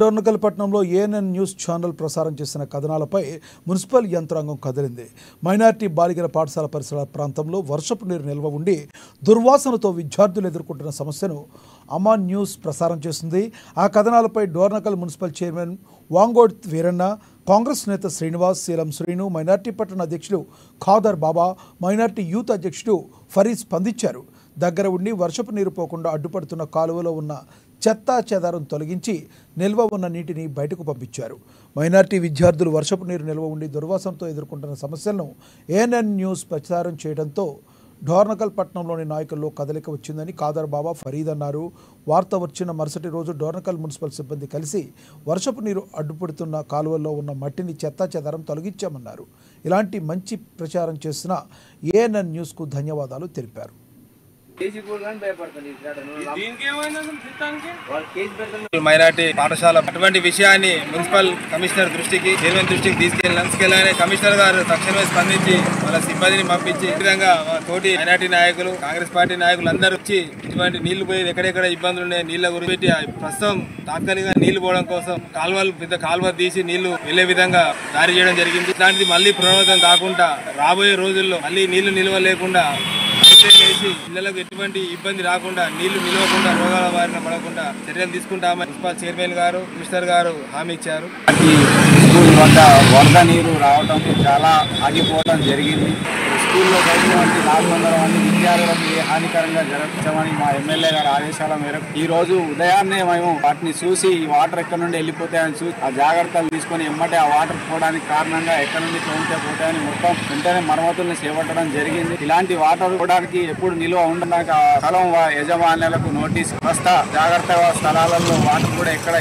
డోర్నకల్పట్నంలో ANN news channel ప్రసారం చేసిన కథనాలపై municipal యంత్రాంగం కదిలింది. మైనార్టీ బాలికల పాఠశాల పరిసర ప్రాంతంలో వర్షపు నీరు నిల్వ ఉండి దుర్వాసనతో విద్యార్థులు ఎదుర్కొంటున్న సమస్యను అమాన్ న్యూస్ ప్రసారం చేసింది. ఆ కథనాలపై డోర్నకల్ మున్సిపల్ చైర్మన్ వాంగోడ్ వీరన్న, కాంగ్రెస్ నేత శ్రీనివాస్, సీలం శ్రీను, మైనార్టీ పట్టణ అధ్యక్షుడు ఖాదర్ బాబా, మైనార్టీ యూత్ అధ్యక్షుడు ఫరీద్ స్పందించారు. దగ్గర ఉండి వర్షపు నీరు పోకుండా అడ్డుపడుతున్న కాలువలో ఉన్న చెత్తా చెదారం తొలగించి నిల్వ ఉన్న నీటిని బయటకు పంపించారు. మైనార్టీ విద్యార్థులు వర్షపు నీరు నిల్వ ఉండి దుర్వాసనతో ఎదుర్కొంటున్న సమస్యలను ఏఎన్ఎన్ న్యూస్ ప్రచారం చేయడంతో డోర్నకల్ పట్టణంలోని నాయకుల్లో కదలిక వచ్చిందని ఖాదర్ బాబా, ఫరీద్ అన్నారు. వార్త వచ్చిన మరుసటి రోజు డోర్నకల్ మున్సిపల్ సిబ్బంది కలిసి వర్షపు నీరు అడ్డుపడుతున్న కాలువల్లో ఉన్న మట్టిని చెత్తా చెదారం తొలగించామన్నారు. ఇలాంటి మంచి ప్రచారం చేసిన ఏఎన్ఎన్ న్యూస్కు ధన్యవాదాలు తెలిపారు. మైనార్టీ పాఠశాల అటువంటి విషయాన్ని మున్సిపల్ కమిషనర్ దృష్టికి, చైర్మన్ దృష్టికి తీసుకెళ్లాలని కమిషనర్ గారు తక్షణమే స్పందించి వాళ్ళ సిబ్బందిని పంపించి ఈ విధంగా తోటి మైనార్టీ నాయకులు, కాంగ్రెస్ పార్టీ నాయకులు అందరూ వచ్చి ఇటువంటి నీళ్లు పోయి ఎక్కడెక్కడ ఇబ్బందులు ఉన్నాయి నీళ్ల గురించి ప్రస్తుతం తాత్కాలికంగా నీళ్లు పోవడం కోసం పెద్ద కాలువ తీసి నీళ్లు వెళ్లే విధంగా జారీ చేయడం జరిగింది. ఇట్లాంటిది మళ్ళీ పునరావృతం కాకుండా రాబోయే రోజుల్లో మళ్ళీ నీళ్లు నిల్వ లేకుండా వేసి పిల్లలకు ఎటువంటి ఇబ్బంది రాకుండా, నీళ్లు నిలవకుండా, రోగాల బారిన పడకుండా చర్యలు తీసుకుంటామని మున్సిపల్ చైర్మన్ గారు, కమిషనర్ గారు హామీ ఇచ్చారు. స్కూల్ వద్ద వరద నీరు రావడం చాలా ఆగిపోవడం జరిగింది. స్కూల్లో చదివినటువంటి 400 మంది విద్యార్థులకు ఏ హానికరంగా జరగవచ్చని మా ఎమ్మెల్యే గారి ఆదేశాల మేరకు ఈ రోజు ఉదయాన్నే మేము వాటిని చూసి ఈ వాటర్ ఎక్కడి నుండి వెళ్ళిపోతాయని చూసి ఆ జాగ్రత్తలు తీసుకొని ఎమ్మటే ఆ వాటర్ పోవడానికి కారణంగా ఎక్కడి నుండి తోమితే పోతాయని మొత్తం వెంటనే మరమ్మతుల్ని చేపట్టడం జరిగింది. ఇలాంటి వాటర్ పోవడానికి ఎప్పుడు నిల్వ ఉండడానికి ఆ స్థలం యజమానులకు నోటీస్ జాగ్రత్త స్థలాలలో వాటర్ కూడా ఎక్కడ